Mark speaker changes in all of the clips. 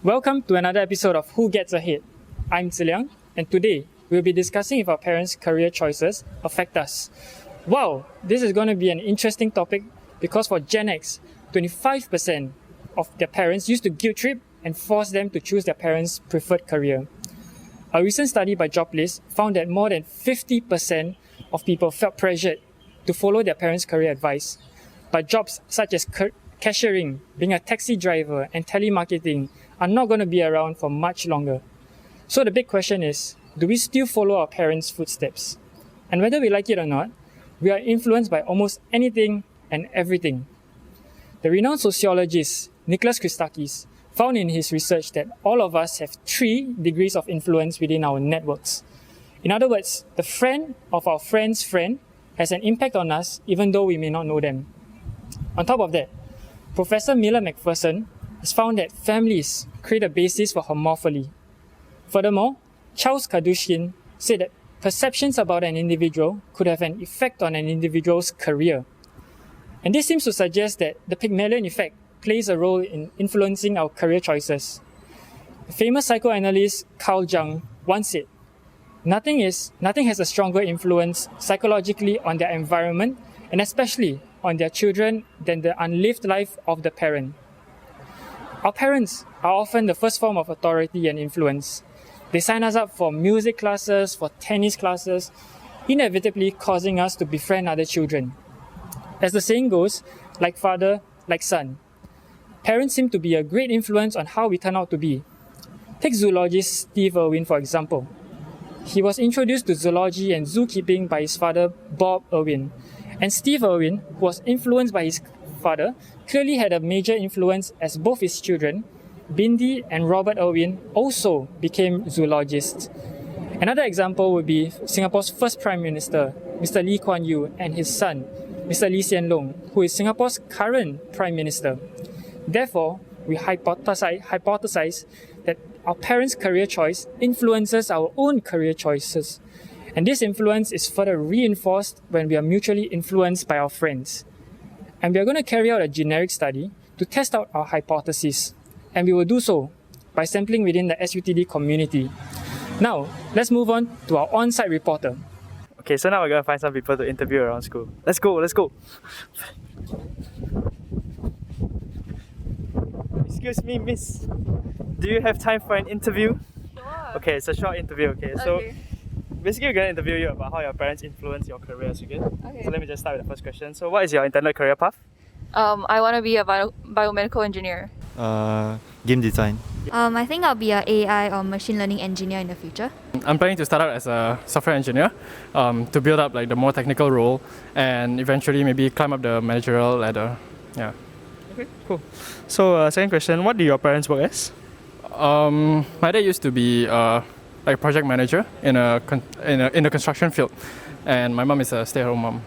Speaker 1: Welcome to another episode of Who Gets Ahead. I'm Ziliang, and today we'll be discussing if our parents' career choices affect us. Wow, this is going to be an interesting topic because for Gen X, 25% of their parents used to guilt trip and force them to choose their parents' preferred career. A recent study by Joblist found that more than 50% of people felt pressured to follow their parents' career advice. But jobs such as cashiering, being a taxi driver, and telemarketing are not going to be around for much longer. So the big question is, do we still follow our parents' footsteps? And whether we like it or not, we are influenced by almost anything and everything. The renowned sociologist Nicholas Christakis found in his research that all of us have 3 degrees of influence within our networks. In other words, the friend of our friend's friend has an impact on us even though we may not know them. On top of that, Professor Miller McPherson has found that families create a basis for homophily. Furthermore, Charles Kadushin said that perceptions about an individual could have an effect on an individual's career. And this seems to suggest that the Pygmalion effect plays a role in influencing our career choices. The famous psychoanalyst Carl Jung once said, Nothing has a stronger influence psychologically on their environment and especially on their children than the unlived life of the parent. Our parents are often the first form of authority and influence. They sign us up for music classes, for tennis classes, inevitably causing us to befriend other children. As the saying goes, like father, like son. Parents seem to be a great influence on how we turn out to be. Take zoologist Steve Irwin, for example. He was introduced to zoology and zookeeping by his father, Bob Irwin. And Steve Irwin, who was influenced by his father, clearly had a major influence as both his children, Bindi and Robert Irwin, also became zoologists. Another example would be Singapore's first Prime Minister, Mr. Lee Kuan Yew, and his son, Mr. Lee Hsien Loong, who is Singapore's current Prime Minister. Therefore, we hypothesize that our parents' career choice influences our own career choices. And this influence is further reinforced when we are mutually influenced by our friends. And we are going to carry out a generic study to test out our hypothesis. And we will do so by sampling within the SUTD community. Now, let's move on to our on-site reporter.
Speaker 2: Okay, so now we're going to find some people to interview around school. Let's go! Excuse me, miss. Do you have time for an interview?
Speaker 3: Sure.
Speaker 2: Okay, it's a short interview, okay? So basically we're going to interview you about how your parents influence your career, okay? So let me just start with the first question. So what is your intended career path?
Speaker 3: I want to be a biomedical engineer.
Speaker 4: Game design.
Speaker 5: I think I'll be an AI or machine learning engineer in the future.
Speaker 6: I'm planning to start out as a software engineer to build up like the more technical role and eventually maybe climb up the managerial ladder. Yeah.
Speaker 2: Okay, cool. So second question, what do your parents work as?
Speaker 6: My dad used to be like a project manager in the construction field, and my mom is a stay-at-home mom.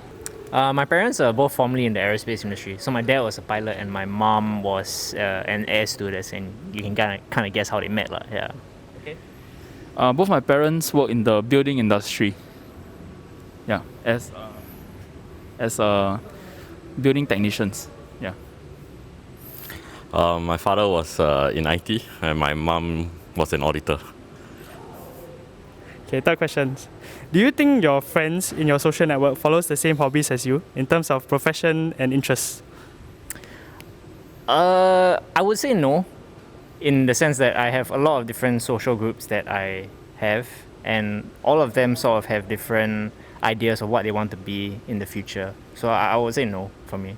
Speaker 7: My parents are both formerly in the aerospace industry. So my dad was a pilot and my mom was an air stewardess, and you can kind of guess how they met. Yeah.
Speaker 2: Okay.
Speaker 8: Both my parents work in the building industry. Yeah, as building technicians. Yeah.
Speaker 9: My father was in IT and my mom was an auditor.
Speaker 2: Okay, third question. Do you think your friends in your social network follows the same hobbies as you in terms of profession and interests?
Speaker 7: I would say no, in the sense that I have a lot of different social groups that I have, and all of them sort of have different ideas of what they want to be in the future. So I would say no for me.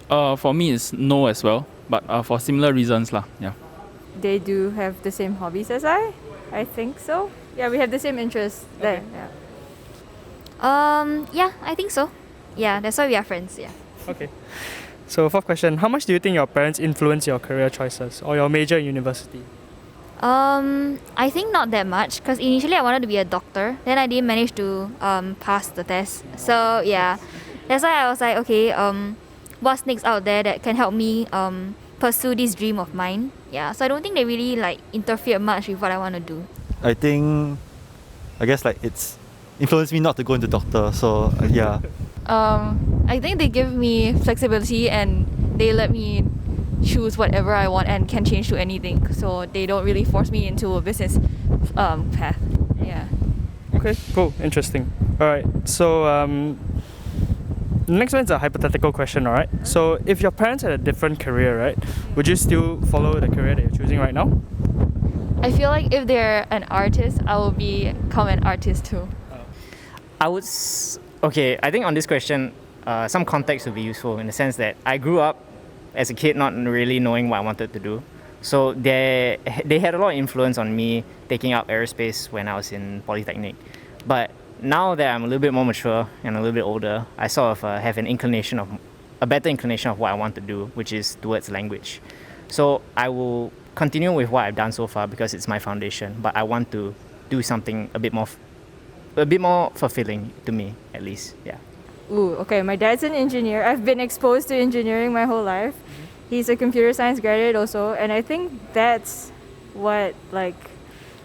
Speaker 8: For me, it's no as well, but for similar reasons lah. Yeah.
Speaker 3: They do have the same hobbies as I think so. Yeah, we have the same interests there. Yeah.
Speaker 5: Yeah, I think so. Yeah, that's why we are friends. Yeah.
Speaker 2: Okay. So fourth question, how much do you think your parents influence your career choices or your major in university?
Speaker 5: I think not that much because initially I wanted to be a doctor. Then I didn't manage to pass the test. So yeah, that's why I was like, okay, what's next out there that can help me pursue this dream of mine? Yeah. So I don't think they really like interfere much with what I want to do.
Speaker 4: I guess like it's influenced me not to go into doctor. So yeah.
Speaker 3: I think they give me flexibility and they let me choose whatever I want and can change to anything. So they don't really force me into a business path. Yeah.
Speaker 2: Okay, cool, interesting. Alright, so next one's a hypothetical question, alright? So if your parents had a different career, right, would you still follow the career that you're choosing right now?
Speaker 3: I feel like if they're an artist, I will become an artist too.
Speaker 7: Okay, I think on this question, some context would be useful in the sense that I grew up as a kid not really knowing what I wanted to do. So they had a lot of influence on me taking up aerospace when I was in Polytechnic. But now that I'm a little bit more mature and a little bit older, I sort of have a better inclination of what I want to do, which is towards language. So I will continue with what I've done so far because it's my foundation, but I want to do something a bit more fulfilling to me, at least. Yeah.
Speaker 3: Ooh, okay. My dad's an engineer. I've been exposed to engineering my whole life. He's a computer science graduate also, and I think that's what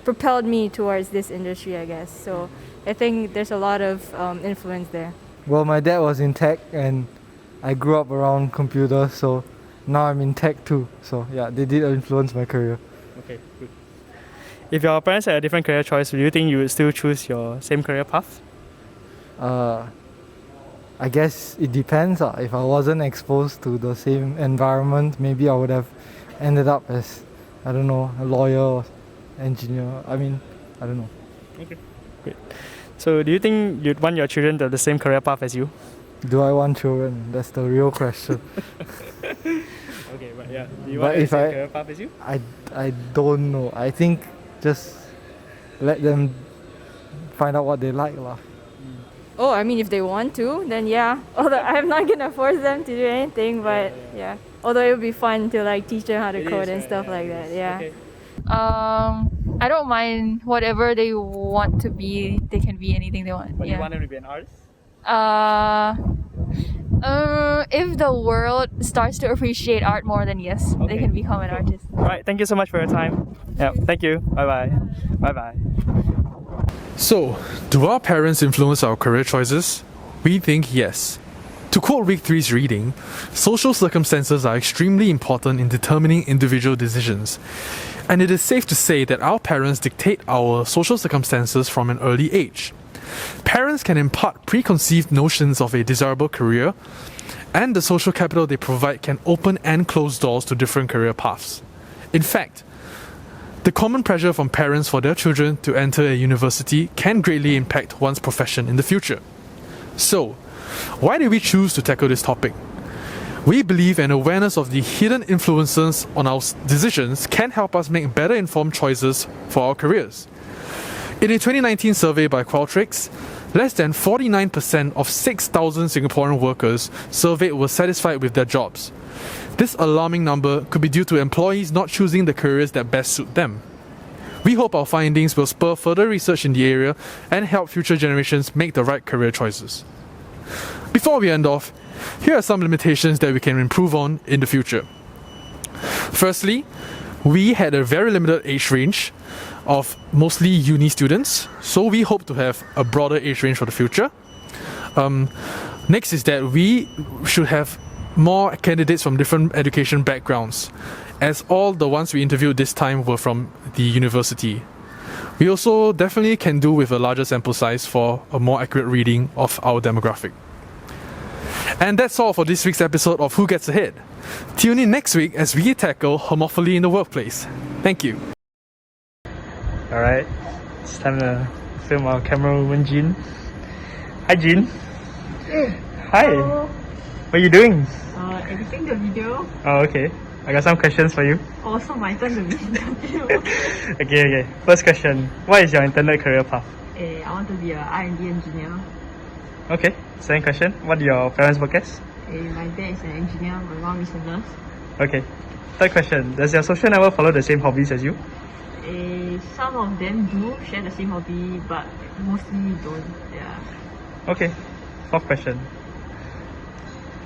Speaker 3: propelled me towards this industry, I guess. So I think there's a lot of influence there.
Speaker 10: Well, my dad was in tech and I grew up around computers, so now I'm in tech too. So yeah, they did influence my career.
Speaker 2: Okay, good. If your parents had a different career choice, do you think you would still choose your same career path?
Speaker 10: I guess it depends. If I wasn't exposed to the same environment, maybe I would have ended up as, I don't know, a lawyer or engineer. I don't know.
Speaker 2: Okay, great. So do you think you'd want your children to have the same career path as you?
Speaker 10: Do I want children? That's the real question.
Speaker 2: Okay, but yeah, do you want the same career path as you?
Speaker 10: I don't know. I think just let them find out what they like lah.
Speaker 3: Oh, I mean, if they want to, then yeah. Although I'm not gonna force them to do anything, but yeah. Although it would be fun to teach them how to code and stuff like that. Yeah.
Speaker 2: Okay.
Speaker 3: I don't mind whatever they want to be. They can be anything they want.
Speaker 2: But you want them to be an artist?
Speaker 3: If the world starts to appreciate art more, then yes, they can become an artist.
Speaker 2: Alright, thank you so much for your time. Yeah, thank you. Bye bye. Bye bye.
Speaker 11: So, do our parents influence our career choices? We think yes. To quote Week 3's reading, social circumstances are extremely important in determining individual decisions. And it is safe to say that our parents dictate our social circumstances from an early age. Parents can impart preconceived notions of a desirable career, and the social capital they provide can open and close doors to different career paths. In fact, the common pressure from parents for their children to enter a university can greatly impact one's profession in the future. So, why did we choose to tackle this topic? We believe an awareness of the hidden influences on our decisions can help us make better informed choices for our careers. In a 2019 survey by Qualtrics, less than 49% of 6,000 Singaporean workers surveyed were satisfied with their jobs. This alarming number could be due to employees not choosing the careers that best suit them. We hope our findings will spur further research in the area and help future generations make the right career choices. Before we end off, here are some limitations that we can improve on in the future. Firstly, we had a very limited age range of mostly uni students, so we hope to have a broader age range for the future. Next is that we should have more candidates from different education backgrounds, as all the ones we interviewed this time were from the university. We also definitely can do with a larger sample size for a more accurate reading of our demographic. And that's all for this week's episode of Who Gets Ahead. Tune in next week as we tackle homophily in the workplace. Thank you.
Speaker 2: Alright, it's time to film our camera woman Jean. Hi Jean. Hi.
Speaker 12: Hello.
Speaker 2: What are you doing?
Speaker 12: Editing the video.
Speaker 2: Oh, okay. I got some questions for you.
Speaker 12: Also my turn to be interview.
Speaker 2: Okay. First question. What is your intended career path?
Speaker 12: I want to be a R&D engineer.
Speaker 2: Okay. Second question. What do your parents work as?
Speaker 12: My dad is an engineer, my mom is a nurse.
Speaker 2: Okay. Third question. Does your social network follow the same hobbies as you?
Speaker 12: Some of them do share the same hobby, but mostly don't. Yeah.
Speaker 2: Okay. Fourth question.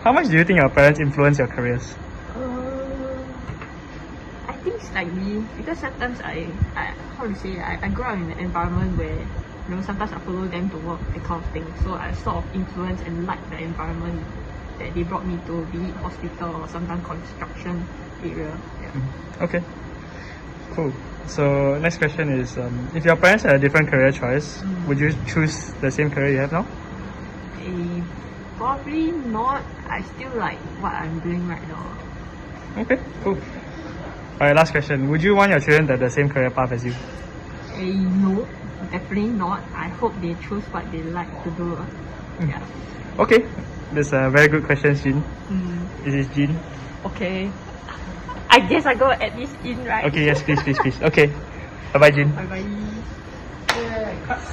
Speaker 2: How much do you think your parents influence your careers?
Speaker 12: I think slightly, because sometimes I grew up in an environment where sometimes I follow them to work, that kind of thing. So I sort of influence and like the environment that they brought me to, be it hospital or sometimes construction. area. Yeah.
Speaker 2: Okay. Cool. So next question is, if your parents had a different career choice, would you choose the same career you have now?
Speaker 12: Probably not. I still like what I'm doing right now.
Speaker 2: Okay, cool. Alright, last question. Would you want your children to have the same career path as you?
Speaker 12: No, definitely not. I hope they choose what they like to do. Yeah.
Speaker 2: Okay, that's a very good question, Jin. This is Jin.
Speaker 12: Okay. I guess I go at this in, right?
Speaker 2: Okay, yes, please. Okay. Bye-bye, Jin.
Speaker 12: Bye bye.